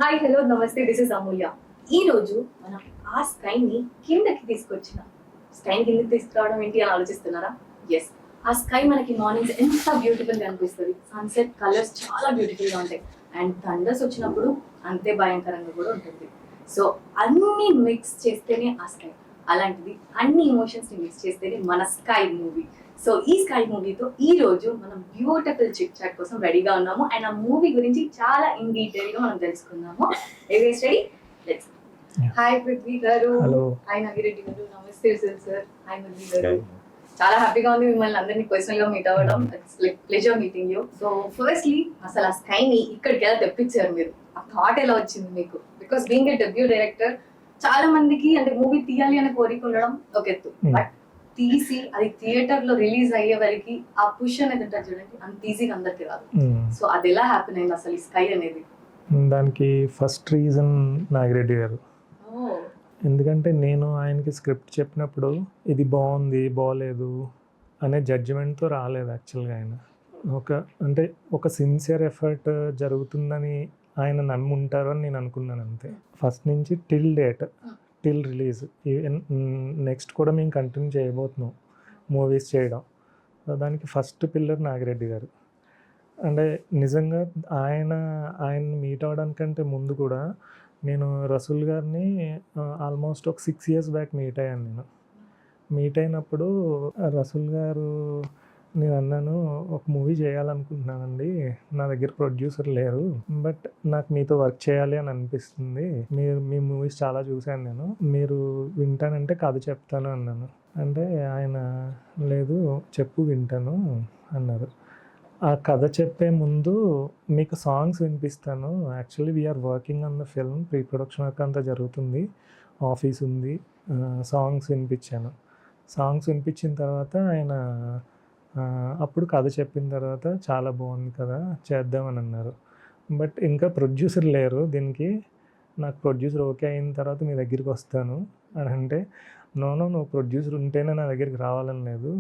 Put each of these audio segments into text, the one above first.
Hi hello నమస్తే, this is అమూల్య. ఈ రోజు మనం ఆ స్కైని కిందకి తీసుకొచ్చిన స్కైని కిందకి తీసుకురావడం ఏంటి అని ఆలోచిస్తున్నారా? ఎస్, ఆ స్కై మనకి మార్నింగ్స్ ఎంత బ్యూటిఫుల్ గా అనిపిస్తుంది. సన్సెట్ కలర్స్ చాలా బ్యూటిఫుల్ గా ఉంటాయి అండ్ థండర్స్ వచ్చినప్పుడు అంతే భయంకరంగా కూడా ఉంటుంది. సో అన్ని మిక్స్ చేస్తేనే ఆ స్కై, అలాంటిది అన్ని ఎమోషన్స్ ని మిక్స్ చేస్తేనే మన స్కై మూవీ. సో ఈ స్కై మూవీతో ఈ రోజు మనం బ్యూటిఫుల్ చిట్ చాట్ కోసం రెడీగా ఉన్నాము అండ్ ఆ మూవీ గురించి చాలా ఇన్ డీటెయిల్ గా మనం తెలుసుకుందాము. ఎవరీస్ రెడీ? లెట్స్. హాయ్ పృథ్వీ గారు. హలో. హాయ్ నాగిరెడ్డి గారు. నమస్తే సార్. హాయ్ మురళి గారు. చాలా హ్యాపీగా ఉంది మిమ్మల్ని అందరినీ పర్సనల్ గా మీట్ అవ్వడం. It's like pleasure meeting you. So firstly అసలు ఆ స్కైని ఇక్కడికి ఎలా తెప్పించారు మీరు? ఆ థాట్ ఎలా వచ్చింది మీకు? Because being a debut director, చాలా మందికి అంటే మూవీ తీయాలి అనే కోరిక ఉండడం ఒక ఎత్తు, బట్ తీసి అది థియేటర్ లో రిలీజ్ అయ్యే వరకు ఆ పుష్ అనేది ఉంటుంది చూడండి, అంత ఈజీగా అందరికి రాదు. సో అది ఎలా హ్యాపీన్ అయింది అసలు ఈ స్కై అనేది? దానికి ఫస్ట్ రీజన్ నాగిరెడ్డి గారు. ఎందుకంటే నేను ఆయనకి స్క్రిప్ట్ చెప్పినప్పుడు ఇది బాగుంది బాగోలేదు అనే జడ్జిమెంట్తో రాలేదు యాక్చువల్గా. ఆయన ఒక సిన్సియర్ ఎఫర్ట్ జరుగుతుందని ఆయన నమ్మి ఉంటారు అని నేను అనుకున్నాను అంతే. ఫస్ట్ నుంచి టిల్ రిలీజ్, నెక్స్ట్ కూడా మేము కంటిన్యూ చేయబోతున్నాం మూవీస్ చేయడం. దానికి ఫస్ట్ పిల్లర్ నాగిరెడ్డి గారు. అంటే నిజంగా ఆయన మీట్ అవ్వడానికంటే ముందు కూడా నేను రసూల్ గారిని ఆల్మోస్ట్ ఒక 6 years బ్యాక్ మీట్ అయ్యాను. మీట్ అయినప్పుడు రసూల్ గారు, నేను అన్నాను, ఒక మూవీ చేయాలనుకుంటున్నానండి, నా దగ్గర ప్రొడ్యూసర్ లేరు, బట్ నాకు మీతో వర్క్ చేయాలి అని అనిపిస్తుంది, మీ మూవీస్ చాలా చూశాను నేను, మీరు వింటానంటే కథ చెప్తాను అన్నాను. అంటే ఆయన లేదు చెప్పు వింటాను అన్నారు. ఆ కథ చెప్పే ముందు మీకు సాంగ్స్ వినిపిస్తాను, actually we're working on the film, pre production work అంతా జరుగుతుంది, ఆఫీస్ ఉంది, సాంగ్స్ వినిపించాను. సాంగ్స్ వినిపించిన తర్వాత ఆయన అప్పుడు కథ చెప్పిన తర్వాత చాలా బాగుంది కదా చేద్దామని అన్నారు. బట్ ఇంకా ప్రొడ్యూసర్ లేరు దీనికి, నాకు ప్రొడ్యూసర్ ఓకే అయిన తర్వాత మీ దగ్గరికి వస్తాను అని అంటే, నువ్వు ప్రొడ్యూసర్ ఉంటేనే నా దగ్గరికి రావాలని లేదు,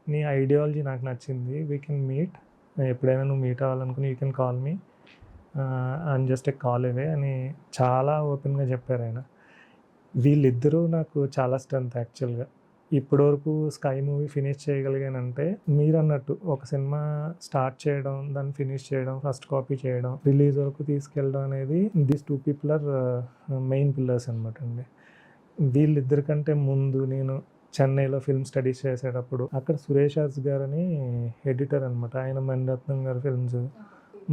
నీ ఐడియాలజీ నాకు నచ్చింది, వీ కెన్ మీట్, ఎప్పుడైనా నువ్వు మీట్ అవ్వాలనుకుని you can call me, and just a call away అని చాలా ఓపెన్గా చెప్పారు ఆయన. వీళ్ళిద్దరూ నాకు చాలా స్ట్రెంత్ యాక్చువల్గా. ఇప్పటివరకు స్కై మూవీ ఫినిష్ చేయగలిగానంటే మీరు అన్నట్టు ఒక సినిమా స్టార్ట్ చేయడం, దాన్ని ఫినిష్ చేయడం, ఫస్ట్ కాపీ చేయడం, రిలీజ్ వరకు తీసుకెళ్ళడం అనేది these 2 people are main pillars అనమాట అండి. వీళ్ళిద్దరికంటే ముందు నేను చెన్నైలో ఫిల్మ్ స్టడీస్ చేసేటప్పుడు అక్కడ సురేష్ హాస్ గారని ఎడిటర్ అనమాట, ఆయన మణిరత్నం గారు ఫిల్మ్స్,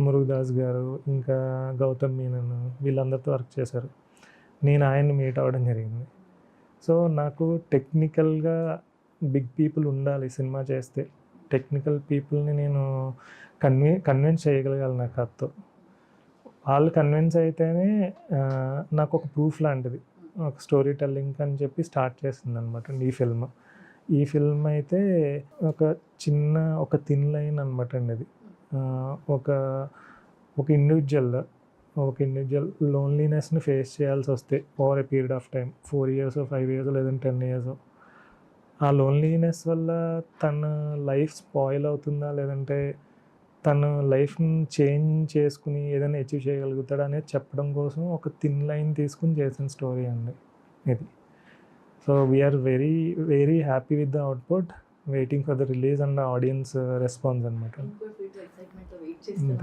మురుగదాస్ గారు, ఇంకా గౌతమ్ మీనన్, వీళ్ళందరితో వర్క్ చేశారు. నేను ఆయన్ని మీట్ అవ్వడం జరిగింది. సో నాకు టెక్నికల్గా బిగ్ పీపుల్ ఉండాలి సినిమా చేస్తే, టెక్నికల్ పీపుల్ని నేను కన్విన్స్ చేయగలగాలి నా కథతో. వాళ్ళు కన్విన్స్ అయితేనే నాకు ఒక ప్రూఫ్ లాంటిది, ఒక స్టోరీ టెల్లింగ్ అని చెప్పి స్టార్ట్ చేస్తుంది అనమాట ఈ ఫిల్మ్ అయితే ఒక థిన్ లైన్ అనమాట అండి. అది ఒక ఇండివిజువల్ లోన్లీనెస్ని ఫేస్ చేయాల్సి వస్తే over a period of time, 4 years 5 years లేదంటే 10 years, ఆ లోన్లీనెస్ వల్ల తన లైఫ్ స్పాయిల్ అవుతుందా లేదంటే తన లైఫ్ని చేంజ్ చేసుకుని ఏదైనా అచీవ్ చేయగలుగుతాడా అనేది చెప్పడం కోసం ఒక థిన్ లైన్ తీసుకుని చేసిన స్టోరీ అండి ఇది. So we are very very happy with the output, waiting for the release and audience response అనమాట.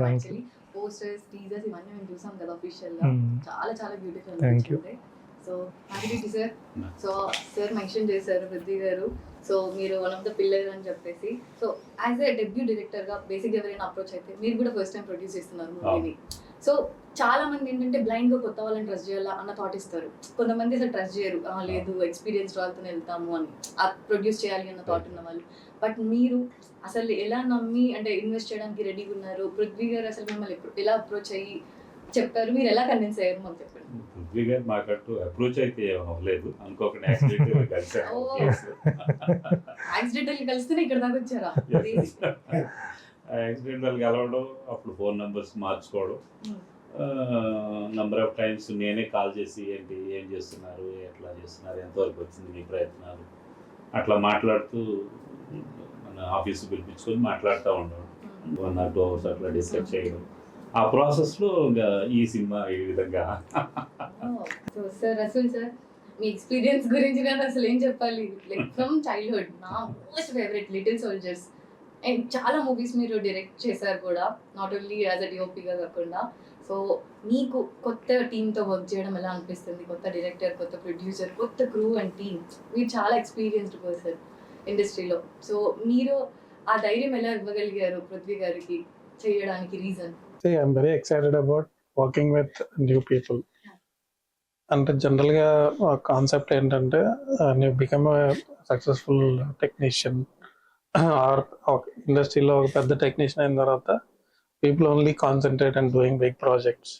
Thank you. పోస్టర్స్, టీజర్స్ ఇవన్నీ మేము చూసాం కదా అఫీషియల్ గా, చాలా చాలా beautiful thank you. So Nagireddy sir, so sir mention చేశారు పృథ్వీ గారు, సో మీరు వన్ ఆఫ్ ద పిల్లర్ అని చెప్పేసి. So as a debut director గా బేసిక్ ఎవరైనా అప్రోచ్ అయితే, మీరు కూడా ఫస్ట్ టైం ప్రొడ్యూస్ చేస్తున్నారు మూవీని. సో చాలా మంది ఏంటంటే బ్లైండ్ గా కొత్త వాళ్ళని ట్రస్ట్ చేయాలా అన్న థాట్ ఇస్తారు, కొంతమంది అసలు ట్రస్ట్ చేయరు, లేదు ఎక్స్పీరియన్స్ వాళ్ళతో వెళ్తాము అని, ప్రొడ్యూస్ చేయాలి అన్న థాట్ ఉన్న వాళ్ళు. బట్ మీరు అసలు ఎలా నమ్మి అంటే ఇన్వెస్ట్ చేయడానికి రెడీగా ఉన్నారు? పృథ్వీ గారు అసలు మిమ్మల్ని ఎలా అప్రోచ్ అయ్యి చెప్పారు, మీరు ఎలా కన్విన్స్ అయ్యారు మాకు చెప్పండి. పృథ్వీ గారు మాకంటూ అప్రోచ్ అయితే అవ్వలేదు, అనుకోకుండా యాక్సిడెంటల్ కలిసారు. యాక్సిడెంటల్ కలిస్తేనే ఇక్కడ దాకా వచ్చారా? యాక్సిడెంటల్ కలవడం, అప్పుడు ఫోన్ నెంబర్స్ మార్చుకోవడం, నెంబర్ ఆఫ్ టైమ్స్ నేనే కాల్ చేసి ఏంటి ఏం చేస్తున్నారు, ఎట్లా చేస్తున్నారు, ఎంతవరకు వచ్చింది మీ ప్రయత్నాలు, అట్లా మాట్లాడుతూ మన ఆఫీస్కి పిలిపించుకొని మాట్లాడుతూ ఉండడం, 1 or 2 hours అట్లా డిస్కస్ చేయడం. ఆ ప్రాసెస్లో ఇంకా ఈ సినిమా ఈ విధంగా. సో సార్ రసూల్ సార్, మీ ఎక్స్పీరియన్స్ గురించి నేను అసలు ఏం చెప్పాలి. లైక్ ఫ్రమ్ చైల్డ్హుడ్ నా most favourite little soldiers, and చాలా మూవీస్ మీరు డైరెక్ట్ చేశారు కూడా, నాట్ ఓన్లీ యాజ్ అ డిఓపిగా కాకుండా. సో మీకు కొత్త టీంతో వర్క్ చేయడం ఎలా అనిపిస్తుంది? కొత్త డైరెక్టర్, కొత్త ప్రొడ్యూసర్, కొత్త క్రూ అండ్ టీమ్, మీరు చాలా ఎక్స్పీరియన్స్డ్ పర్సన్ ఇండస్ట్రీలో. సో మీరు ఆ ధైర్యం ఎలా ఇవ్వగలిగారు పృథ్వీ గారికి చేయడానికి? Reason? See, I'm very excited about working with new people. అంటే జనరల్గా కాన్సెప్ట్ ఏంటంటే నువ్వు బికమ్ సక్సెస్ఫుల్ టెక్నీషియన్ ఆర్ ఇండస్ట్రీలో ఒక పెద్ద టెక్నీషియన్ అయిన తర్వాత people only concentrate and doing big projects.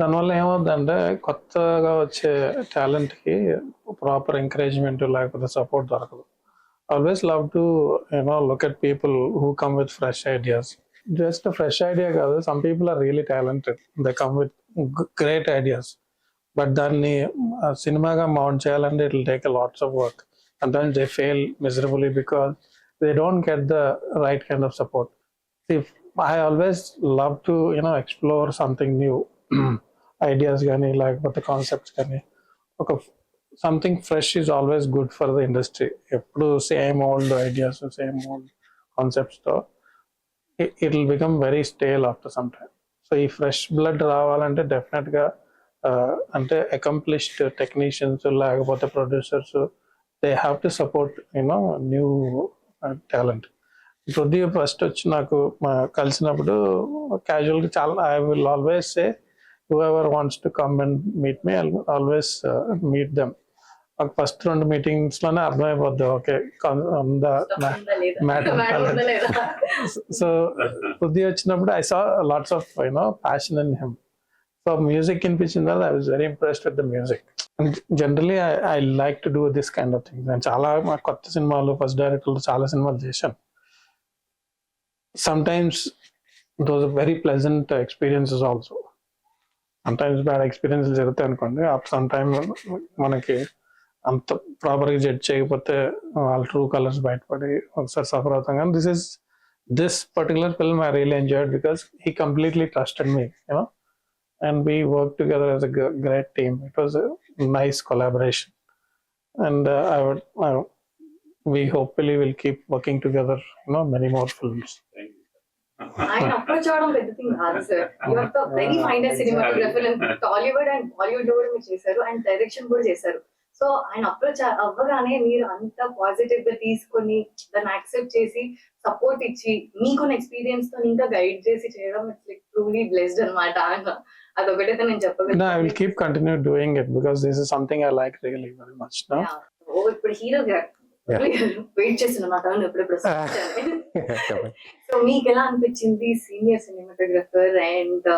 దానివల్ల ఏమవుతుందంటే కొత్తగా వచ్చే టాలెంట్కి ప్రాపర్ ఎంకరేజ్మెంట్ లేకపోతే సపోర్ట్ దొరకదు. Always love to look at people who come with fresh ideas. Just fresh idea కాదు, some people are really talented, they come with great ideas, but దాన్ని సినిమాగా మౌంట్ చేయాలంటే it will take a lots of work. Sometimes they fail miserably because they don't get the right kind of support. See, I always love to explore something new. Ideas gani lekapothe concepts gani oka something fresh is always good for the industry. Eppudu same old ideas, same old concepts tho it will become very stale after some time. So ee fresh blood ravalante definitely ga ante accomplished technicians lekapothe producers, they have to support new talent. Prithvi first వచ్చి నాకు కలిసినప్పుడు క్యాజువల్గా చాలా I will always say whoever wants to come and meet me, I'll always meet them. First 2 మీటింగ్స్లోనే అర్థమైపోద్ది okay matter. So Prithvi వచ్చినప్పుడు I saw lots of passion in him. So music వినిపించిన తర్వాత I was very impressed with the music. Generally I like to do this kind of things. నేను చాలా కొత్త సినిమాలు first డైరెక్టర్లు చాలా సినిమాలు చేశాను. Sometimes those very pleasant experiences also. Sometimes bad experiences జరుగుతాయి అనుకోండి, సమ్ టైమ్ మనకి అంత ప్రాపర్గా జడ్జ్ చేయకపోతే వాళ్ళ ట్రూ కలర్స్ బయటపడి ఒకసారి సఫర్ అవుతాం. కానీ this particular film I really enjoyed because he completely trusted me and we worked together as a great team. It was a nice collaboration, and we hopefully will keep working together many more films. ఆయన approach అవడం పెద్ద thing కాదు sir. You are the very finest cinematographer in Tollywood and Bollywood లో కూడా మీరు చేశారు, and direction కూడా చేశారు. సో ఆయన అప్రోచ్ అవ్వగానే మీరు అంత పాజిటివ్ గా తీసుకొని దాన్ని యాక్సెప్ట్ చేసి సపోర్ట్ ఇచ్చి మీకున్న ఎక్స్పీరియన్స్ తో ఇంకా గైడ్ చేసి చేయడం ఇట్స్ లైక్ ట్రూలీ బ్లెస్డ్ అన్నమాట. అదొకటైతే నేను చెప్పగలను. I will keep continue doing it because this is something I like really very much. No? ఇప్పుడు హీరో వెయిట్ చేస్తున్నా టర్న్ ఎప్పుడెప్పుడు. సో మీకు ఎలా అనిపించింది సీనియర్ సినిమాటోగ్రఫర్ అండ్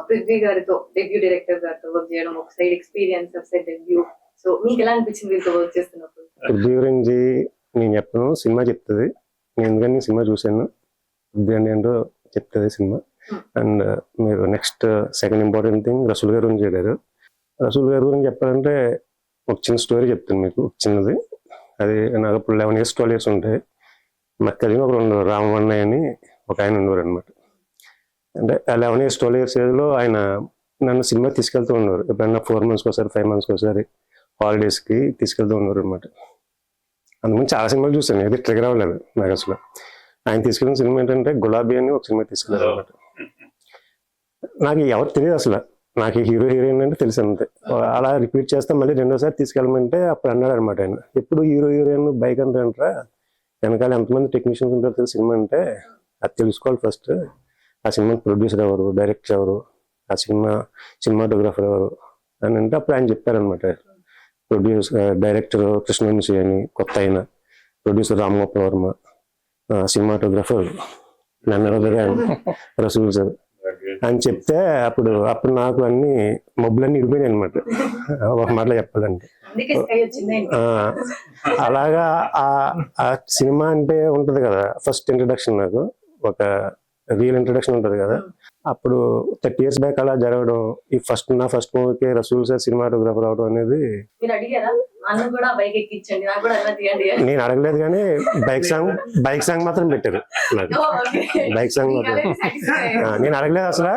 పృథ్వీ గారితో, డెబ్యూ డైరెక్టర్ గారితో వర్క్ చేయడం? ఒక సైడ్ ఎక్స్పీరియన్స్, ఒక సైడ్ డెబ్యూ. సో మీకు ఎలా అనిపించింది వీళ్ళతో వర్క్ చేస్తున్నప్పుడు? పృథ్వీ గురించి నేను చెప్పను, సినిమా చెప్తుంది. నేను ఎందుకని సినిమా చూశాను, పృథ్వీ అంటే ఏంటో చెప్తుంది సినిమా. అండ్ మీరు next second important thing Rasool garu గురించి చెప్పారు. రసూల్ గారి గురించి చెప్పాలంటే ఒక చిన్న స్టోరీ చెప్తాను మీకు, చిన్నది. అది నాకు అప్పుడు 11 years 12 years ఉంటాయి. మాకు కలిగిన ఒక 2 రామవన్నయ్య అని ఒక ఆయన ఉండేవారు అనమాట. అంటే 11 years 12 years ఏజ్లో ఆయన నన్ను సినిమా తీసుకెళ్తూ ఉండేవారు. ఎప్పుడైనా 4 months ఒకసారి 5 months ఒకసారి హాలిడేస్కి తీసుకెళ్తూ ఉండేవారు అనమాట. అందుకని చాలా సినిమాలు చూసాను, ఏది ట్రిగర్ అవ్వలేదు నాకు అసలు. ఆయన తీసుకెళ్ళిన సినిమా ఏంటంటే గులాబీ అని ఒక సినిమా తీసుకెళ్ళారు అనమాట. నాకు ఎవరు తెలియదు అసలు, నాకు హీరో హీరోయిన్ అంటే తెలుసు అంతే. అలా రిపీట్ చేస్తే మళ్ళీ 2వ సారి తీసుకెళ్ళమంటే అప్పుడు అన్నాడు అనమాట ఆయన, ఎప్పుడు హీరో హీరోయిన్ బైక్ అంటారా, వెనకాల ఎంతమంది టెక్నీషియన్స్ ఉంటారో తెలుసు సినిమా అంటే, అది తెలుసుకోవాలి ఫస్ట్. ఆ సినిమా ప్రొడ్యూసర్ ఎవరు, డైరెక్టర్ ఎవరు, ఆ సినిమాటోగ్రఫర్ ఎవరు అని అంటే అప్పుడు ఆయన చెప్పారనమాట. డైరెక్టర్ కృష్ణవంశీ అని కొత్త అయిన, producer Ram Gopal Varma, cinematographer Rasool sir అని చెప్తే అప్పుడు నాకు అన్ని మబ్బులన్నీ ఇడిపోయినాయి అనమాట, ఒక మాటలో చెప్పాలంటే. అలాగా ఆ సినిమా అంటే ఉంటది కదా, ఫస్ట్ ఇంట్రడక్షన్ నాకు ఒక రియల్ ఇంట్రడక్షన్ ఉంటది కదా, అప్పుడు 30 years బ్యాక్ అలా జరగడం, ఈ నా ఫస్ట్ మూవీకి రసూల్ సార్ సినిమాటోగ్రాఫర్ అవడం అనేది మీరు అడిగారా నన్ను కూడా బైక్ ఎక్కించండి నాకు కూడా అలా తీయండి అని? నేను అడగలేదు, కానీ బైక్ సాంగ్ మాత్రం పెట్టారు నాకు. Oh, okay. బైక్ సాంగ్ మీకు మాత్రం అలాగే satisfy. నేను అడగలేదు అసలు.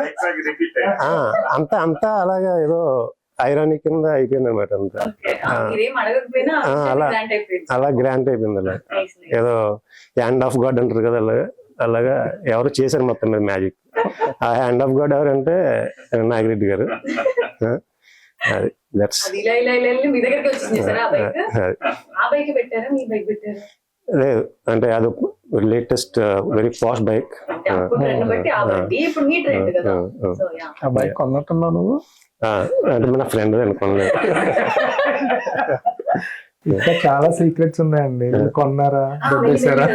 అంతా అలాగా ఏదో ఐరానిక్ కింద అయిపోయింది అనమాట. అంతా Okay. మీరేం అడగకపోయినా అలా grant అయిపోయింది. అలా గ్రాంట్ అయిపోయింది. అలా Nice, nice. ఏదో హ్యాండ్ ఆఫ్ గాడ్ అంటారు కదా, అలాగా ఎవరు చేశారు మొత్తం మీద మ్యాజిక్. ఆ హ్యాండ్ ఆఫ్ గాడ్ ఎవరంటే నాగిరెడ్డి గారు. అది దట్స్ అది ఇలా ఇలా ఇలా వెళ్ళి మీ దగ్గరికి వచ్చింది సార్ ఆ బైక్. ఆ బైక్ పెట్టారా మీ బైక్ పెట్టారా? లేదు, అంటే అది లేటెస్ట్ వెరీ ఫాస్ట్ బైక్. అంటే అప్పుడు ట్రెండ్ బట్టి ఆ బండి ఇప్పుడు మీ ట్రెండ్ కదా. So yeah. ఆ బైక్ కొన్నట్టున్నావు నువ్వు? అంటే మన ఫ్రెండ్ అనుకోలేదు. ఇంకా చాలా సీక్రెట్స్ ఉన్నాయండి. మీరు కొన్నారా, దొబ్బేశారా?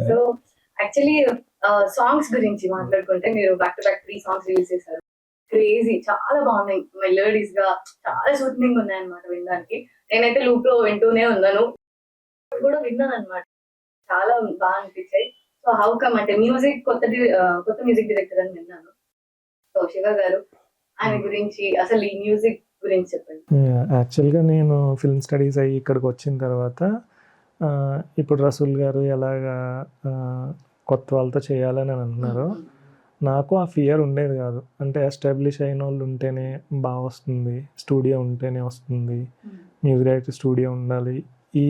సో యాక్చువల్లీ సాంగ్స్ గురించి మాట్లాడుకుంటే మీరు back to back 3 songs release చేశారు. క్రేజీ, చాలా బాగున్నాయి. మెలోడీస్ గా చాలా సూత్నింగ్ ఉన్నాయి అన్నమాట వినడానికి. నేనైతే లూప్ లో వింటూనే ఉన్నాను, కూడా విన్నాను అనమాట. చాలా బాగా అనిపించాయి. సో హౌ కమ్ అంటే మ్యూజిక్ కొత్త మ్యూజిక్ డైరెక్టర్ అని విన్నాను. సో శివ గారు, ఆయన గురించి అసలు ఈ మ్యూజిక్ గురించి చెప్పండి. యాక్చువల్గా నేను ఫిల్మ్ స్టడీస్ అయ్యి ఇక్కడికి వచ్చిన తర్వాత ఇప్పుడు రసూల్ గారు ఎలాగా కొత్త వాళ్ళతో చేయాలని అంటున్నారు. నాకు ఆ ఫియర్ ఉండేది కాదు. అంటే ఎస్టాబ్లిష్ అయిన వాళ్ళు ఉంటేనే బాగా వస్తుంది, స్టూడియో ఉంటేనే వస్తుంది, మ్యూజిక్ డైరెక్టర్ స్టూడియో ఉండాలి. ఈ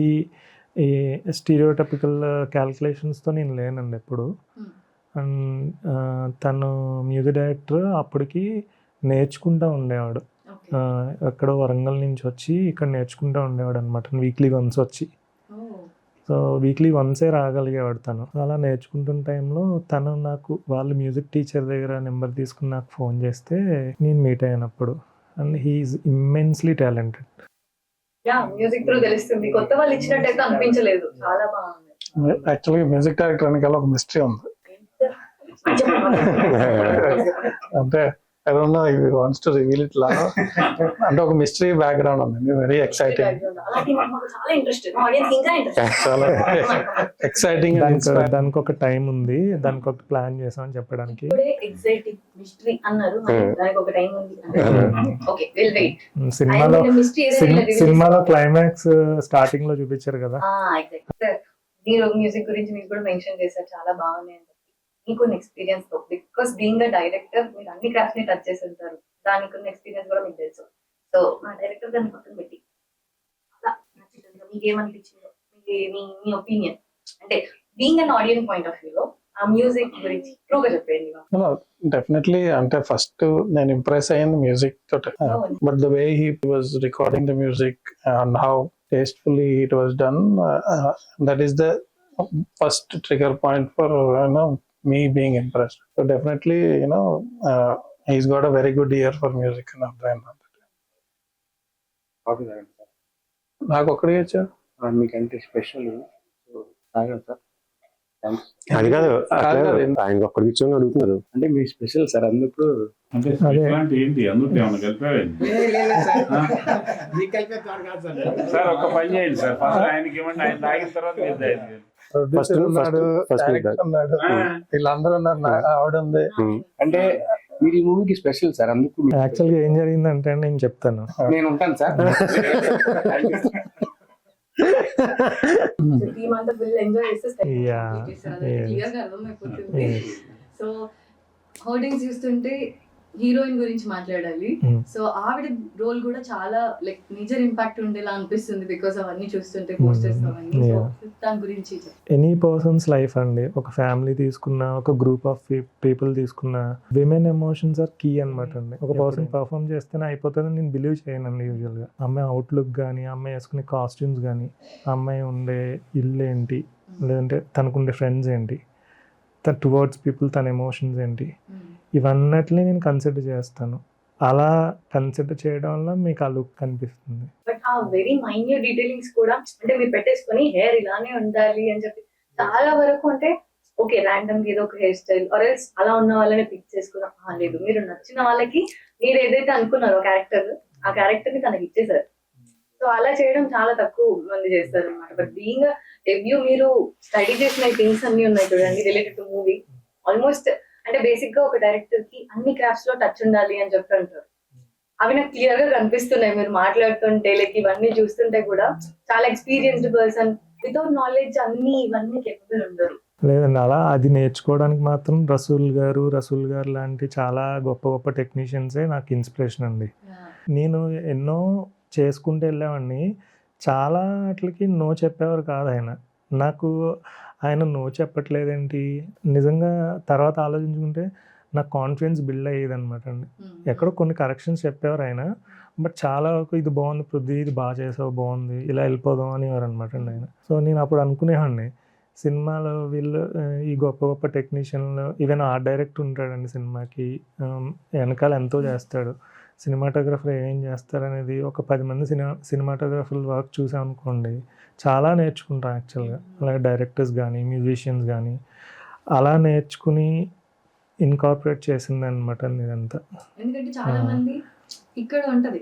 ఈ స్టీరియోటపికల్ క్యాల్కులేషన్స్తో నేను లేనండి ఎప్పుడు. అండ్ తను మ్యూజిక్ డైరెక్టర్ అప్పటికి నేర్చుకుంటూ ఉండేవాడు. ఎక్కడో వరంగల్ నుంచి వచ్చి ఇక్కడ నేర్చుకుంటూ ఉండేవాడు అనమాట, వీక్లీ వన్స్ వచ్చి. సో వీక్లీ వన్సే రాగలిగేవాడు తను. అలా నేర్చుకుంటున్న టైంలో తను నాకు వాళ్ళ మ్యూజిక్ టీచర్ దగ్గర నెంబర్ తీసుకుని నాకు ఫోన్ చేస్తే నేను మీట్ అయినప్పుడు. And he's immensely talented. Yeah, music through తెలుస్తుంది. కొత్త వాళ్ళు ఇచ్చినట్టయితే అనిపించలేదు, చాలా బాగుంది. యాక్చువల్గా మ్యూజిక్ డైరెక్టర్ వెనకాల ఒక మిస్టరీ ఉంది. అంటే I don't know if he wants to reveal it now. అంటే ఒక మిస్టరీ బ్యాక్గ్రౌండ్ ఉంది, వెరీ ఎక్సైటింగ్. చాలా ఇంట్రెస్టెడ్, ఆడియన్స్ ఇంకా ఇంట్రెస్టెడ్. చాలా ఎక్సైటింగ్. దానికి ఒక టైం ఉంది, దానికి ఒక ప్లాన్ చేసామని చెప్పడానికి. ఎక్సైటింగ్ మిస్టరీ అన్నారు, దానికి ఒక టైం ఉంది. Okay, will wait. సినిమాలో క్లైమాక్స్ స్టార్టింగ్ లో చూపించారు కదా. మీరు మ్యూజిక్ గురించి మీకు కూడా మెన్షన్ చేశారు, చాలా బాగున్నాయి. మీకున్న ఎక్స్పీరియన్స్ తో, బికాస్ బీయింగ్ అ డైరెక్టర్ మీరు అన్ని క్రాఫ్ట్స్ ని టచ్ చేసి ఉంటారు, దానికి ఉన్న ఎక్స్పీరియన్స్ కూడా మీకు తెలుసు. సో మా డైరెక్టర్ దాన్ని పక్కన పెట్టి అలా నచ్చింది మీకు ఏమనిపించిందో, మీ ఒపీనియన్ అంటే being an audience point of వ్యూలో ఆ మ్యూజిక్ గురించి ట్రూగా చెప్పండి. డెఫినెట్లీ అంటే ఫస్ట్ నేను ఇంప్రెస్ అయ్యింది మ్యూజిక్ తోటి, but the way he was recording the music and how tastefully it was done, that is the first trigger point for me being impressed. So definitely, he's got a very good ear for music and నాకు ఒక్కడే వచ్చా మీకంటే special sir. అది కాదు, ఆయన ఒక్కడికి ఇచ్చి అడుగుతున్నారు. అంటే మీ స్పెషల్ సార్, అందుకు అంటే ఇట్లాంటి ఏంటి అందుకు ఏమన్నా కలిపాడండి సార్? ఒక పని చేయండి సార్, ఫస్ట్ ఆయనకి ఇవ్వండి, ఆయన తాగిన తర్వాత మీరు తాగింది. వీళ్ళందరూ ఆవిడ ఉంది. అంటే మీరు ఈ మూవీకి స్పెషల్ సార్, అందుకు యాక్చువల్గా ఏం జరిగిందంటే నేను చెప్తాను. నేను ఉంటాను సార్. టీమ్ అంతా ఫుల్ ఎంజాయ్ చేస్తే Yeah. క్లియర్ గా అర్థమైపోతుంది. సో హోర్డింగ్స్ చూస్తుంటే హీరోయిన్ గురించి మాట్లాడాలి. సో ఆవిడ రోల్ కూడా చాలా లైక్ మేజర్ ఇంపాక్ట్ ఉండేలా అనిపిస్తుంది, బికాస్ అవన్నీ చూస్తుంటే పోస్టర్స్ అవన్నీ. సో దాని గురించి ఎనీ పర్సన్స్ లైఫ్ అండి, ఒక ఫ్యామిలీ తీసుకున్న, ఒక గ్రూప్ ఆఫ్ పీపుల్ తీసుకున్న, విమెన్ ఎమోషన్స్ ఆర్ కీ అనమాట అండి. ఒక పర్సన్ పర్ఫామ్ చేస్తేనే అయిపోతుందని నేను బిలీవ్ చేయనండి యూజువల్గా. అమ్మాయి అవుట్లుక్ కానీ, అమ్మాయి వేసుకునే కాస్ట్యూమ్స్ కానీ, అమ్మాయి ఉండే ఇల్లు ఏంటి, లేదంటే తనకుండే ఫ్రెండ్స్ ఏంటి, టువర్డ్స్ పీపుల్ తన ఎమోషన్స్ ఏంటి, ఇవన్నట్లే నేను కన్సిడర్ చేస్తాను. అలా కన్సిడర్ చేయడం వల్ల మీకు ఆ లుక్ కనిపిస్తుంది. బట్ ఆ వెరీ మైన్యూట్ డీటెయిలింగ్స్ కూడా అంటే మీరు పెట్టేసుకొని హెయిర్ ఇలానే ఉండాలి అని చెప్పి చాలా వరకు అంటే ఓకే ర్యాండమ్ ఏదో ఒక హెయిర్ స్టైల్ ఆర్ ఎల్స్ అలా ఉన్న వాళ్ళని పిక్ చేసుకున్నాం. లేదు, మీరు నచ్చిన వాళ్ళకి మీరు ఏదైతే అనుకున్నారో క్యారెక్టర్, ఆ క్యారెక్టర్ ని తనకి ఇచ్చేసారు. సో అలా చేయడం చాలా తక్కువ మంది చేస్తారు అనమాట. బట్ బీయింగ్ డెబ్యూ, మీరు స్టడీ చేసిన థింగ్స్ అన్ని ఉన్నాయి చూడండి రిలేటెడ్ టు మూవీ. ఆల్మోస్ట్ అంటే బేసిక్ గా ఒక డైరెక్టర్ కి అన్ని క్రాఫ్ట్స్ లో టచ్ ఉండాలి అని చెప్పి అంటారు. అవి నాకు క్లియర్ గా కనిపిస్తున్నాయి మీరు మాట్లాడుతుంటే, లైక్ ఇవన్నీ చూస్తుంటే కూడా చాలా ఎక్స్పీరియన్స్డ్ పర్సన్, వితౌట్ నాలెడ్జ్ అన్ని ఇవన్నీ కేపబుల్ ఉండరు. లేదండి, అలా అది నేర్చుకోవడానికి మాత్రం రసూల్ గారు లాంటి చాలా గొప్ప గొప్ప టెక్నీషియన్సే నాకు ఇన్స్పిరేషన్ అండి. నేను ఎన్నో చేసుకుంటూ వెళ్ళేవాడిని, చాలా వాటికి నో చెప్పేవారు కాదు ఆయన. నాకు ఆయన నో చెప్పట్లేదేంటి నిజంగా తర్వాత ఆలోచించుకుంటే నాకు కాన్ఫిడెన్స్ బిల్డ్ అయ్యేది అనమాట అండి. ఎక్కడో కొన్ని కరెక్షన్స్ చెప్పేవారు ఆయన, బట్ చాలా వరకు ఇది బాగుంది పృథ్వీ, ఇది బాగా చేసావు, బాగుంది, ఇలా వెళ్ళిపోదాం అనేవారు అనమాట అండి ఆయన. సో నేను అప్పుడు అనుకునేవాడిని సినిమాలో వీళ్ళు ఈ గొప్ప గొప్ప టెక్నీషియన్లు, ఈవెన్ ఆర్ట్ డైరెక్టర్ ఉంటాడండి సినిమాకి, వెనకాల ఎంతో చేస్తాడు. సినిమాటోగ్రఫర్ ఏం చేస్తారనేది ఒక 10 మంది సినిమాటోగ్రఫర్ల వర్క్ చూసామనుకోండి, చాలా నేర్చుకుంటాం యాక్చువల్గా. అలాగే డైరెక్టర్స్ కానీ మ్యూజిషియన్స్ కానీ అలా నేర్చుకుని ఇన్కార్పొరేట్ చేసింది అనమాట ఇదంతా. ఎందుకంటే చాలా మంది ఇక్కడ ఉంటది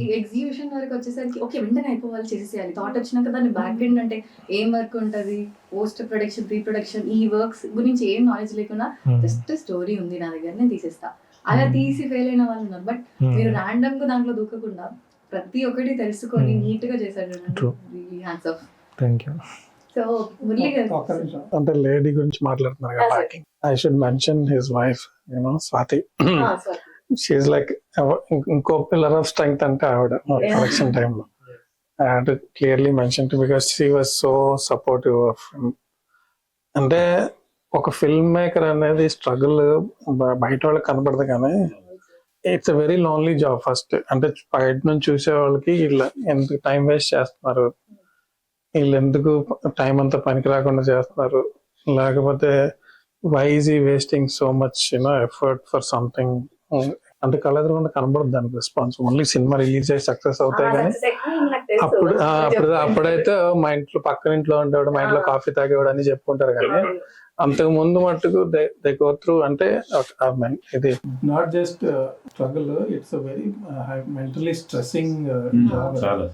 ఈ ఎగ్జిక్యూషన్ వరకు వచ్చేసరికి ఓకే వెంటనే అయిపోవాలి, చేసేయాలి. థాట్ వచ్చినాక దాని బ్యాక్ ఎండ్ అంటే ఏం వర్క్ ఉంటది, పోస్ట్ ప్రొడక్షన్, ప్రీ ప్రొడక్షన్, ఈ వర్క్స్ గురించి ఏం నాలెడ్జ్ లేకుండా జస్ట్ స్టోరీ ఉంది నా దగ్గర నేను తీసేస్తా, అలా తీసి ఫెయిల్ అయిన వాళ్ళు ఉన్నారు. బట్ మీరు ర్యాండమ్ గా దాంట్లో దూకకుండా ప్రతి ఒక్కటి తెలుసుకొని నీట్ గా చేశాడు. Hands off. Thank you. So Murali garu అంటే లేడీ గురించి మాట్లాడుతున్నారు కదా, parking. I should mention his wife, Swathi. She's like ఇంకో పిల్లర్ ఆఫ్ స్ట్రెంగ్త్ అంటే ఆవిడ కరెక్షన్ టైంలో. I have to clearly mention to, because she was so supportive of him. అంటే ఒక ఫిల్మ్ మేకర్ అనేది స్ట్రగుల్ బయట వాళ్ళకి కనపడదు, కానీ it's a very lonely job first. అంటే బయట నుంచి చూసే వాళ్ళకి వీళ్ళు ఎందుకు టైం వేస్ట్ చేస్తున్నారు, వీళ్ళు ఎందుకు టైం అంతా పనికి రాకుండా చేస్తున్నారు, లేకపోతే వై ఈజ్ ఈ wasting so much effort for something అంటే కళ్ళెదురకుండా కనబడదు దానికి రెస్పాన్స్. ఓన్లీ సినిమా రిలీజ్ అయ్యి సక్సెస్ అవుతాయి, కానీ అప్పుడైతే మా ఇంట్లో పక్కన ఇంట్లో ఉండేవాడు, మా ఇంట్లో కాఫీ తాగేవాడు అని చెప్పుకుంటారు. కానీ అంతకు ముందు మట్టుకు దే గో త్రూ. అంటే ఇది not just struggle, it's a very mentally stressing job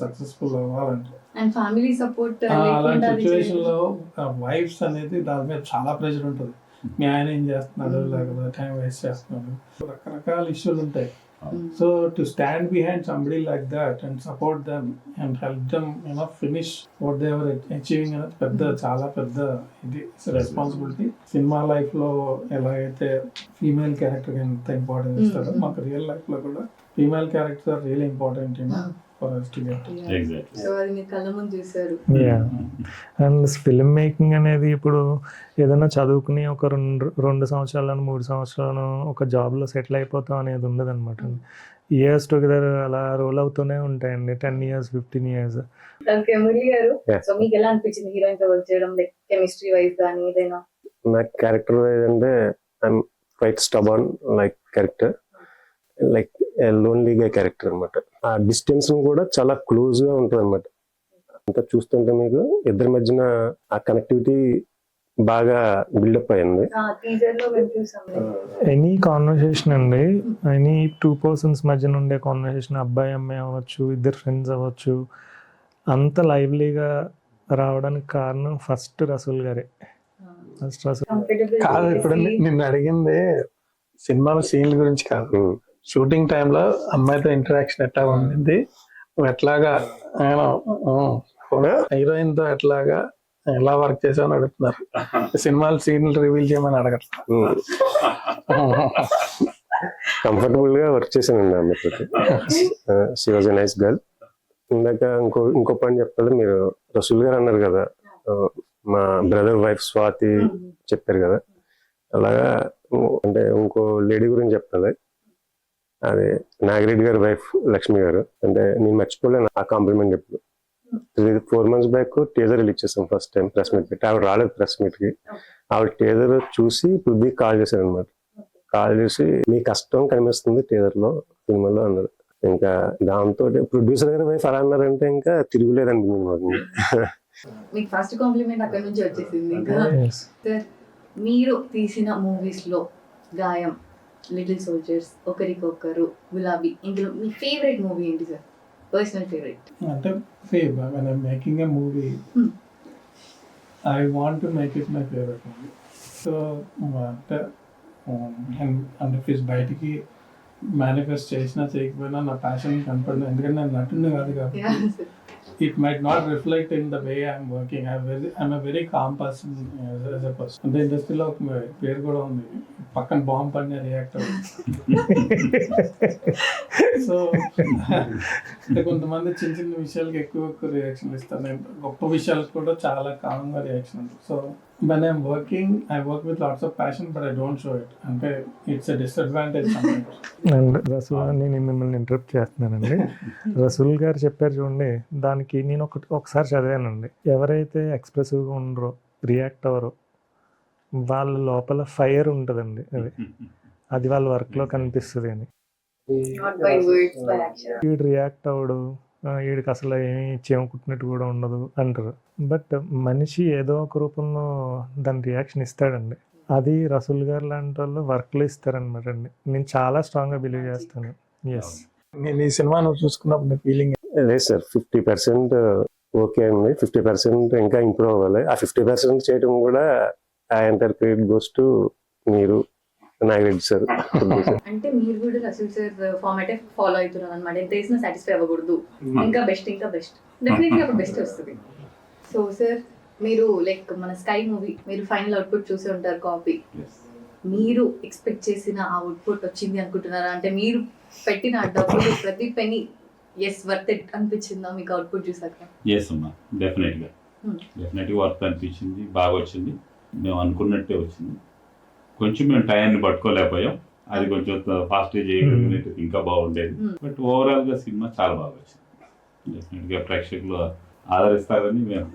successful అవ్వాలంటే. అండ్ ఫ్యామిలీ సపోర్ట్ అలాంటి సిచ్యువేషన్ లో వైఫ్స్ అనేది దాని మీద చాలా ప్రెషర్ ఉంటుంది. మీ ఆయన ఏం చేస్తున్నాడు, లేకపోతే టైం వేస్ట్ చేస్తున్నాడు, రకరకాల ఇష్యూలు ఉంటాయి. So to stand behind somebody like that and support them and help them finish what they are achieving అనేది చాలా పెద్ద ఇది రెస్పాన్సిబిలిటీ. సినిమా లైఫ్ లో ఎలాగైతే ఫీమేల్ క్యారెక్టర్ ఎంత ఇంపార్టెన్స్ ఇస్తారో, మాకు రియల్ లైఫ్ లో కూడా female characters are real important and film making అనేది ఇప్పుడు ఏదైనా చదువుకుని ఒక 2 సంవత్సరాలను 3 సంవత్సరాలను ఒక జాబ్లో సెటిల్ అయిపోతాం అనేది ఉండదు అనమాట. ఇయర్స్ టుగెదర్ అలా రోల్ అవుతూనే ఉంటాయండి, 10 years 15 years. మురళి గారు, సో మీకు ఎలా అనిపించింది హీరోయిన్ తో వర్క్ చేయడం, లైక్ కెమిస్ట్రీ వైజ్ కానీ ఏదైనా? నాకు క్యారెక్టర్ వైజ్ అంటే I'm quite stubborn like character, like lonely గా క్యారెక్టర్ అనమాట. ఆ డిస్టెన్స్ కూడా చాలా క్లోజ్ గా ఉంటుంది అనమాట. అంతా చూస్తుంటే మీకు ఇద్దరి మధ్యన ఆ కనెక్టివిటీ బాగా బిల్డప్ అయింది. ఎనీ కాన్వర్సేషన్ అండి, ఎనీ 2 persons మధ్యన ఉండే కాన్వర్సేషన్, అబ్బాయి అమ్మాయి అవ్వచ్చు, ఇద్దరు ఫ్రెండ్స్ అవ్వచ్చు, అంత లైవ్లీగా రావడానికి కారణం ఫస్ట్ రసూల్ గారే. ఫస్ట్ రసూల్ కాదు. ఇప్పుడు నిన్ను అడిగింది సినిమాల సీన్ల గురించి కాదు, షూటింగ్ టైంలో అమ్మాయితో ఇంటరాక్షన్ ఎట్లా ఉండింది, ఎట్లాగా హీరోయిన్ తో ఎట్లాగా ఎలా వర్క్ చేసామని అడుగుతున్నారు. సినిమాల సీన్లు రివీల్ చేయమని అడగట్లేదు. కంఫర్టబుల్ గా వర్క్ చేశానండి అమ్మాయితో. She was a nice girl. ఇందాక ఇంకో పని చెప్పాలి, మీరు రసూల్ గారు అన్నారు కదా, మా బ్రదర్ వైఫ్ స్వాతి చెప్పారు కదా, అలాగా అంటే ఇంకో లేడీ గురించి చెప్పాలి. అదే నాగిరెడ్డి గారి వైఫ్ లక్ష్మి గారు. అంటే నేను మర్చిపోలేను ఆ కాంప్లిమెంట్. ఎప్పుడు 4 months బ్యాక్ టీజర్ రిలీజ్ చేసాం ఫస్ట్ టైం ప్రెస్ మీట్ పెట్టి. ఆవిడ రాలేదు ప్రెస్ మీట్ కి. ఆవిడ టీజర్ చూసి పృథ్వీ కాల్ చేశారు అనమాట. కాల్ చేసి మీ కష్టం కనిపిస్తుంది టీజర్ లో, సినిమాలో అన్నారు. ఇంకా దాంతో ప్రొడ్యూసర్ గారి వైఫ్ అలా అన్నారంటే ఇంకా తిరుగులేదండి. మీకు ఫస్ట్ కాంప్లిమెంట్ అక్కడ నుంచి వచ్చేసింది. ఇంకా మీరు తీసిన మూవీస్ లో గాయం, లిటిల్ సోల్జర్స్, ఒకరికొకరు, గులాబీ, ఇందులో మీ ఫేవరెట్ మూవీ ఏంటి సార్? Personal favourite? అంటే when I'm making a movie, I want to make it my favorite movie. So అంటే అంటే ఫీజ్ బయటికి మేనిఫెస్ట్ చేసినా చేయకపోయినా నా ప్యాషన్ కనపడదు, ఎందుకంటే నేను నటుడిని కాదు కాబట్టి it might not reflect in the way I'm working. I'm a very calm person as a person. అంటే ఇండస్ట్రీలో ఒక పేరు కూడా ఉంది, పక్కన బాంబ్ పడిన రియాక్టర్. సో అంటే కొంతమంది చిన్న చిన్న విషయాలకి ఎక్కువ రియాక్షన్ ఇస్తాను, నేను గొప్ప విషయాలకు కూడా చాలా కామ్గా రియాక్షన్ ఉంటుంది. So when I'm working, I work with lots of passion, but I don't show it. అంటే it's a disadvantage sometimes. And Rasool, నేను మిమ్మల్ని ఇంటరప్ట్ చేస్తున్నానండి. రసూల్ గారు చెప్పారు చూడండి, దానికి నేను ఒకసారి చదివానండి. ఎవరైతే ఎక్స్ప్రెసివ్గా ఉండరో, రియాక్ట్ అవ్వరో, వాళ్ళ లోపల ఫైర్ ఉంటుందండి, అది వాళ్ళ వర్క్లో కనిపిస్తుంది అని. Not by words, by action. వీడు రియాక్ట్ అవ్వడు, వీడికి అసలు ఏమీ చేమకుట్టినట్టు కూడా ఉండదు అంటారు. బట్ మనిషి ఏదో ఒక రూపంలో దాని రియాక్షన్ ఇస్తాడండి. అది రసూల్ గారు లాంటి వాళ్ళు వర్క్లో ఇస్తారనమాట అండి. నేను చాలా స్ట్రాంగ్గా బిలీవ్ చేస్తాను. ఎస్, నేను ఈ సినిమా నువ్వు చూసుకున్నప్పుడు నీ ఫీలింగ్ లేదు సార్, 50% ఓకే అండి, 50% ఇంకా ఇంప్రూవ్ అవ్వాలి. ఆ 50% చేయడం కూడా ఆ ఎంటైర్ క్రెడిట్ గోస్ టు మీరు, నాగిరెడ్డి సార్. అంటే మీరు కూడా రసూల్ సార్ ఫార్మాటే ఫాలో అవుతున్నారు అనమాట. ఎంత వేసినా సాటిస్ఫై అవ్వకూడదు, ఇంకా బెస్ట్ డెఫినెట్లీ అప్పుడు బెస్ట్ వస్తుంది. సో సార్, మీరు లైక్ మన స్కై మూవీ మీరు ఫైనల్ అవుట్పుట్ చూసి ఉంటారు, కాపీ. మీరు ఎక్స్పెక్ట్ చేసిన ఆ అవుట్పుట్ వచ్చింది అనుకుంటున్నారా? అంటే మీరు పెట్టిన డబ్బులు ప్రతి పెనీ ఎస్ వర్త్ ఇట్ అనిపించిందా మీకు అవుట్పుట్ చూసాక? ఎస్ అమ్మా, డెఫినెట్గా వర్త్ అనిపించింది, బాగా వచ్చింది, మేము అనుకున్నట్టే వచ్చింది. కొంచెం మేము టైంని పట్టుకోలేకపోయాం, అది కొంచెం ఫాస్ట్గా చేయగలిగినట్టు ఇంకా బాగుండేది. బట్ ఓవరాల్గా సినిమా చాలా బాగా వచ్చింది. డెఫినెట్గా ప్రేక్షకులు ఆదరిస్తారని మేము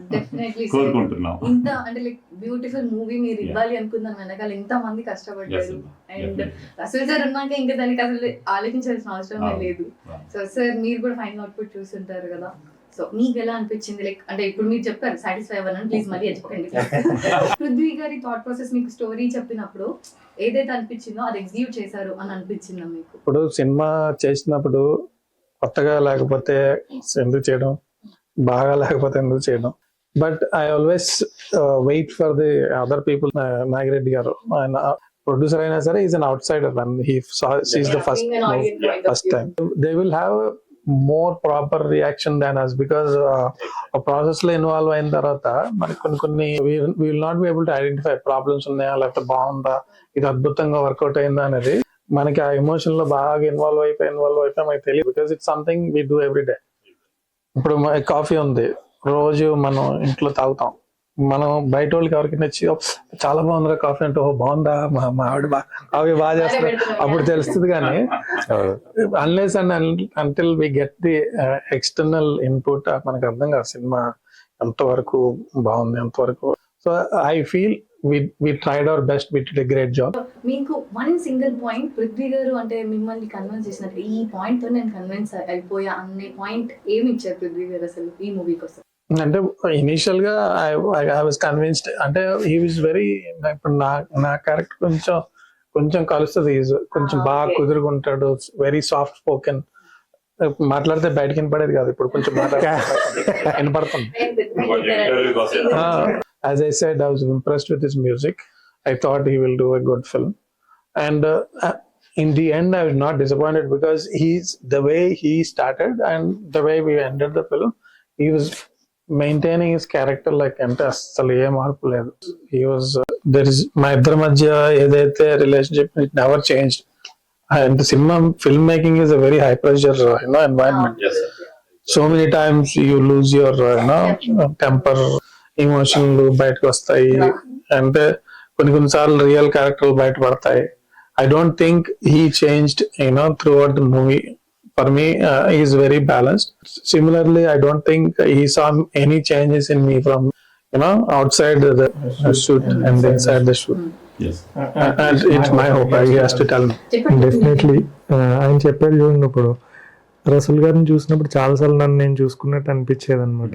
కోరుకుంటున్నాం. ఇంత అంటే లైక్ బ్యూటిఫుల్ మూవీ మీరు ఇవ్వాలి అనుకున్నాను, వెనకాల ఎంత మంది కష్టపడ్డారు. అండ్ రసూల్ సార్ ఉన్నాక ఇంకా దానికి అసలు ఆలోచించాల్సిన అవసరం లేదు. సో సార్, మీరు కూడా ఫైనల్ అవుట్పుట్ చూస్తుంటారు కదా, సో మీకు ఎలా అనిపించింది? లైక్ అంటే ఇప్పుడు మీరు చెప్పారు సాటిస్ఫై అవ్వాలని, ప్లీజ్ మళ్ళీ చెప్పండి. పృథ్వీ గారి థాట్ ప్రాసెస్ మీకు స్టోరీ చెప్పినప్పుడు ఏదైతే అనిపించిందో అది ఎగ్జిక్యూట్ చేశారు అని అనిపించిందా మీకు? ఇప్పుడు సినిమా చేసినప్పుడు కొత్తగా లేకపోతే ఎందుకు చేయడం, బాగా లేకపోతే ఎందుకు చేయడం. But I always wait for the other people. Nagireddy garu ఆయన ప్రొడ్యూసర్ అయినా సరే, is an outsider and he sees the first time. They will have more proper reaction than us, because a process లో ఇన్వాల్వ్ అయిన తర్వాత మనకి కొన్ని we will not be able to identify problems ఉన్నాయా, లేకపోతే బాగుందా, ఇది అద్భుతంగా వర్కౌట్ అయిందా అనేది. మనకి ఆ ఎమోషన్ లో బాగా ఇన్వాల్వ్ అయిపోయి మనకి తెలియదు, because it's something we do every day. ఇప్పుడు కాఫీ ఉంది, రోజు మనం ఇంట్లో తాగుతాం, మనం బయట వాళ్ళకి ఎవరికి నచ్చి చాలా బాగుందిరా కాఫీ అంటే, ఓ బాగుందా, మా ఆవిడ కాఫీ బాగా చేస్తారు అప్పుడు తెలుస్తుంది. కానీ unless and until we get the external input మనకు అర్థం కాదు సినిమా ఎంతవరకు బాగుంది, ఎంతవరకు. So I feel we tried our best, we did a great job. మీకు వన్ సింగిల్ పాయింట్ పృథ్వీ గారు అంటే మిమ్మల్ని కన్విన్స్ చేసినట్టు, ఈ పాయింట్ తో నేను కన్విన్స్ అయిపోయా అనే పాయింట్ ఏమి ఇచ్చారు పృథ్వీ గారు అసలు ఈ మూవీ కోసం? అంటే ఇనిషియల్ గా ఐ వాజ్ కన్విన్స్డ్. అంటే హీ వాజ్ వెరీ, ఇప్పుడు నా క్యారెక్టర్ కొంచెం కలుస్తుంది, కొంచెం బాగా కుదురుకుంటాడు, వెరీ సాఫ్ట్ స్పోకెన్. మాట్లాడితే బయటకి వినపడేది కాదు, ఇప్పుడు కొంచెం వినపడుతుంది. As I said, I was impressed with his music. I thought he will do a good film, and in the end I was not disappointed, because the way he started and the way we ended the film, he was maintaining his character like ante asalu ఏ మార్పు లేదు. He was there is మా ఇద్దరి మధ్య ఏదైతే relationship, it never changed. And the cinema filmmaking is a very high pressure environment. So many times you lose your temper, ఎమోషన్లు బయటకు వస్తాయి, అంటే కొన్నిసార్లు రియల్ క్యారెక్టర్లు బయట పడతాయి. I don't think he changed throughout the movie. For me, he is very balanced. Similarly, I don't think he saw any changes in me from outside the shoot and inside the shoot. Yes. And it's my hope. He has to tell me. Definitely ఆయన చెప్పాడు చూడండి, ఇప్పుడు రసూల్ గారిని చూసినప్పుడు చాలాసార్లు నన్ను నేను చూసుకున్నట్టు అనిపించేది అనమాట.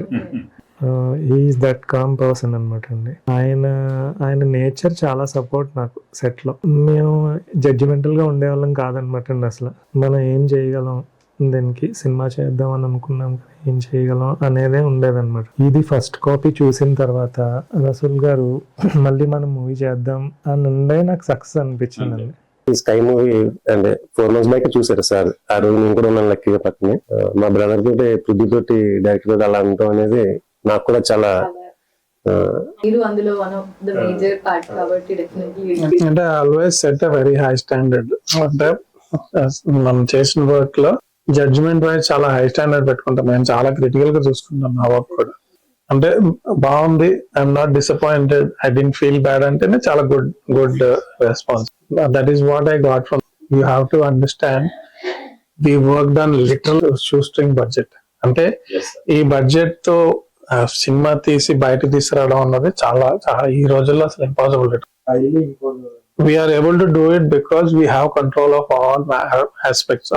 ఈజ్ దట్ కామ్ పర్సన్ అనమాట అండి. ఆయన నేచర్ చాలా సపోర్ట్ నాకు సెట్లో. మేము జడ్జిమెంటల్గా ఉండేవాళ్ళం కాదనమాట అండి. అసలు మనం ఏం చేయగలం, దీనికి సినిమా చేద్దాం అని అనుకున్నాం కానీ ఏం చేయగలం అనేదే ఉండేదన్నమాట. ఇది ఫస్ట్ కాపీ చూసిన తర్వాత రసూల్ గారు మళ్ళీ మనం మూవీ చేద్దాం అని ఉండే నాకు సక్సెస్ అనిపించిందండి. ఈ స్కై మూవీ అంటే 4 months బ్యాక్ చూసారు సార్. ఆ రోజు నేను కూడా ఉన్నాను లక్కీగా పక్కనే. మా బ్రదర్ తోటి పృథ్వీ తోటి డైరెక్టర్ తోటి అలా ఉండటం అనేది నాకు కూడా చాలా మీరు అందులో one of the major part కాబట్టి డెఫినెట్లీ అంటే always set a very high standard. అంటే మనం చేసిన వర్క్ లో జడ్జిమెంట్ వైజ్ చాలా హై స్టాండర్డ్ పెట్టుకుంటాం. నేను చాలా క్రిటికల్ గా చూసుకుంటాను నా వర్క్ కూడా. అంటే బాగుంది, I'm not disappointed, I didn't feel bad అంటేనే చాలా good response. That is what I got from. You have to understand we work on literal shoestring budget. అంటే ఈ బడ్జెట్ తో సినిమా తీసి బయటకు తీసుకురావడం అన్నది చాలా చాలా ఈ రోజుల్లో అసలు impossible. We are able to do it because we have control of all aspects,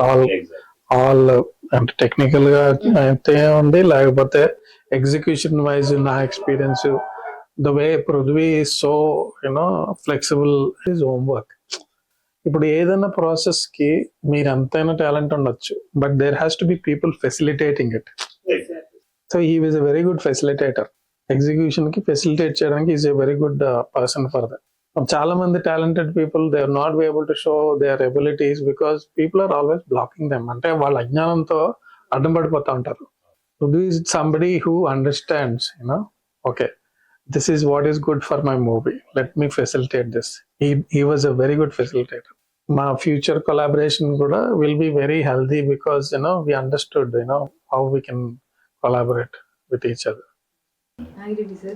all అంటే టెక్నికల్ గా అయితే ఉంది, లేకపోతే ఎగ్జిక్యూషన్ వైజ్ నా experience, the way Prithvi is so flexible is homework. ఇప్పుడు ఏదైనా ప్రాసెస్ కి మీరు ఎంతైనా టాలెంట్ ఉండొచ్చు, but there has to be people facilitating it. So he is a very good facilitator. Execution కి ఫెసిలిటేట్ చేయడానికి is a very good person for that. చాలా మంది talented people they are not be able to show their abilities because people are always blocking them. అంటే వాళ్ళ అజ్ఞానంతో అడ్డం పడిపోతా ఉంటారు. Pruthvi is somebody who understands, okay, this is what is good for my movie. Let me facilitate this. He was a very good facilitator. My future collaboration kuda will be very healthy because we understood how we can collaborate with each other. I did sir.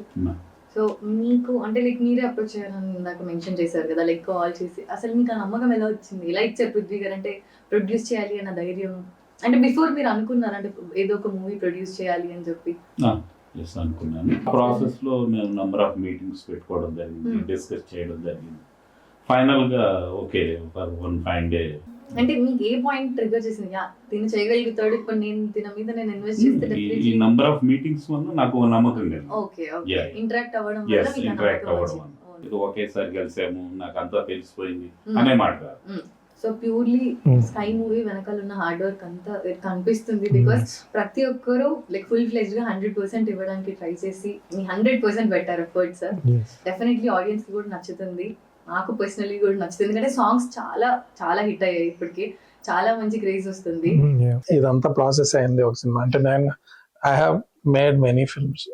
So మీకు అంటే like మీరే approach చేయాలని నాకు mention చేశారు కదా, like call చేసి అసలు మీకు ఆ నమ్మకం ఎలా వచ్చింది? ఎలా ఇచ్చారు పృథ్వీ గారు అంటే ప్రొడ్యూస్ చేయాలి అన్న ధైర్యం? అంటే బిఫోర్ మీరు అనుకున్నారు అంటే ఏదో ఒక మూవీ ప్రొడ్యూస్ చేయాలి అని చెప్పి? ఎస్ అనుకున్నాను. ప్రాసెస్ లో మేము నంబర్ ఆఫ్ మీటింగ్స్ పెట్టుకోవడం జరిగింది, డిస్కస్ చేయడం జరిగింది. ఫైనల్ గా okay for one fine day. అంటే మీకు ఏ పాయింట్ ట్రిగర్ చేసింది తిన చేయగలుగుతాడు, ఇప్పుడు నేను తిన మీద నేను ఇన్వెస్ట్ చేస్తే ఈ నంబర్ ఆఫ్ మీటింగ్స్ వల్ల నాకు నమ్మకం లేదు. ఓకే ఓకే ఇంటరాక్ట్ అవ్వడం వల్ల మీకు ఇంటరాక్ట్ అవ్వడం వల్ల ఇది ఒకేసారి కలిసాము, నాకు అంతా తెలిసిపోయింది అనే మాట. సో ప్యూర్లీ స్కై మూవీ వెనకాల ఉన్న హార్డ్ వర్క్ అంతా కనిపిస్తుంది. బికాస్ ప్రతి ఒక్కరు లైక్ ఫుల్ ఫ్లెజ్డ్ గా 100% ఇవ్వడానికి ట్రై చేసి మీ 100% పెట్టారు ఎఫర్ట్ సార్. డెఫినెట్లీ ఆడియన్స్ కి కూడా నచ్చుతుంది, నాకు పర్సనలీ కూడా నచ్చుతుంది. ఎందుకంటే సాంగ్స్ చాలా చాలా హిట్ అయ్యాయి, ఇప్పటికి చాలా మంచి క్రేజ్ వస్తుంది. ఇదంతా ప్రాసెస్ అయింది ఒక సినిమా అంటే. నేను I have made many films.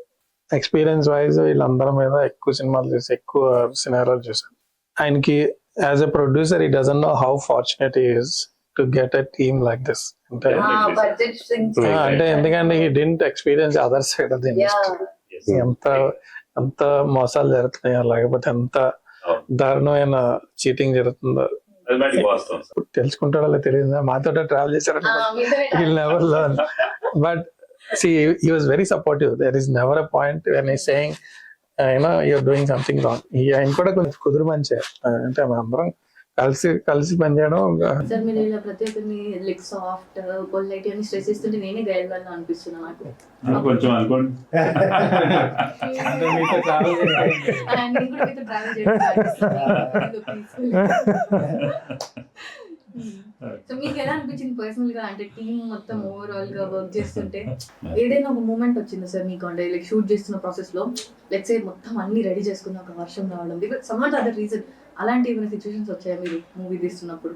Experience wise వీళ్ళందరి మీద ఎక్కువ సినిమాలు చేసి ఎక్కువ సినిమాలు చేశాను. ఆయనకి as a producer he doesn't know how fortunate he is to get a team like this. అంటే ఎందుకంటే he didn't experience other side of the industry. ఎంత మోసాలు జరుగుతున్నాయో, లేకపోతే ఎంత దారుణమైన చీటింగ్ జరుగుతుందో తెలుసుకుంటాడో తెలియదు. మాతో ట్రావెల్ చేశారు, but see he was very supportive. There is never a point when he's saying you're doing something wrong. ఆయన కూడా కొంచెం కుదురు మంచి అంటే అందరం కలిసి పనిచేయడం. సార్ మీరు ఇలా ప్రతి ఒక్కరిని లైక్ సాఫ్ట్ పొలైట్ అని స్ట్రెస్ ఇస్తుంటే నేనే గైడ్గానే అనిపిస్తున్నా నాకు కొంచెం అనుకోండి. నేను కూడా మీతో ట్రావెల్ చేయడం. సో మీకు ఎలా అనిపించింది పర్సనల్ గా, అంటే టీమ్ మొత్తం ఓవరాల్ గా వర్క్ చేస్తుంటే ఏదైనా ఒక మూమెంట్ వచ్చిందా సార్ మీకు? అంటే లైక్ షూట్ చేస్తున్న ప్రాసెస్ లో లెట్స్ సే మొత్తం అన్ని రెడీ చేసుకున్న ఒక వర్షం రావడం, బికాజ్ సమ్ అదర్ రీజన్, అలాంటి ఏమైనా సిచ్యువేషన్స్ వచ్చాయా మీరు మూవీ తీస్తున్నప్పుడు?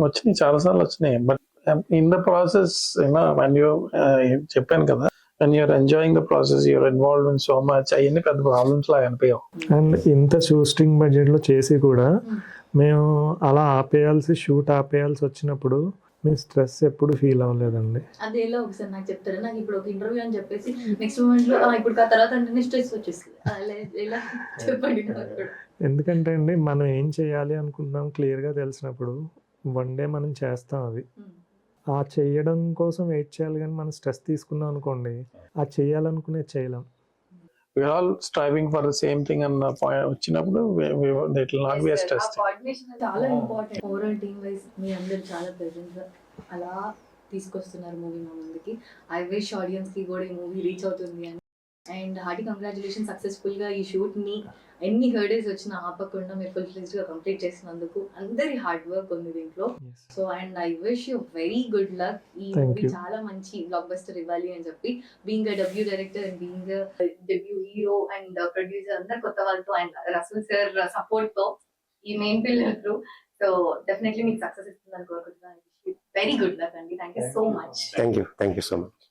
వచ్చినాయి, చాలా సార్లు వచ్చినాయి. But in the process when you చెప్పాను కదా, when you're enjoying the process, you're involved in so much, అవన్నీ పెద్ద ప్రాబ్లమ్స్ లాగా అనిపించవు. అండ్ ఇంత షూటింగ్ బడ్జెట్ లో చేసి కూడా మేము అలా షూట్ ఆపేయాల్సి వచ్చినప్పుడు మేము స్ట్రెస్ ఎప్పుడు ఫీల్ అవ్వలేదండి. అదేలో ఒకసారి నాకు చెప్తారా? నాకు ఇప్పుడు ఒక ఇంటర్వ్యూ అని చెప్పేసి నెక్స్ట్ మూమెంట్ లో ఇప్పుడు ఆ తర్వాత అంటే స్ట్రెస్ వచ్చేస్తుంది, ఎలా చెప్పండి. ఎందుకంటే అండి మనం ఏం చేయాలి అనుకుంటున్నాం క్లియర్గా తెలిసినప్పుడు వన్ డే మనం చేస్తాం. అది ఆ చేయడం కోసం వెయిట్ చేయాలి, కానీ మనం స్ట్రెస్ తీసుకున్నాం అనుకోండి ఆ చేయాలనుకునేది చేయలేం. We're all striving for the same thing and వచ్చినప్పుడు it will not be a stress. Coordination చాలా ఇంపార్టెంట్. ఓవరాల్ టీమ్ వైస్ మీ అందరూ చాలా ప్రెజెంట్ అలా తీసుకొస్తున్నారు మూవీ మా ముందుకి. ఐ విష్ ఆడియన్స్ కి కూడా ఈ మూవీ రీచ్ అవుతుంది అని అండ్ హార్టీ కంగ్రాచులేషన్, సక్సెస్ఫుల్ గా ఈ షూట్ ని ఎన్ని హర్డేస్ వచ్చినా ఆపకుండా మీరు ఫుల్ ఫ్లెజ్డ్ గా కంప్లీట్ చేసినందుకు అందరి హార్డ్ వర్క్ ఉంది దీంట్లో. So and I wish you very good luck. ఈ Thank మూవీ you. చాలా మంచి బ్లాక్ బస్టర్ ఇవ్వాలి అని చెప్పి, being debut director and being debut hero and producer అందరు కొత్త వాళ్ళతో అండ్ రసూల్ సార్ సపోర్ట్ తో ఈ main pillar through. So definitely మీకు సక్సెస్ ఇస్తుందని కోరుకుంటున్నాను. వెరీ గుడ్ లక్ అండి. Thank you so much. Thank you so much.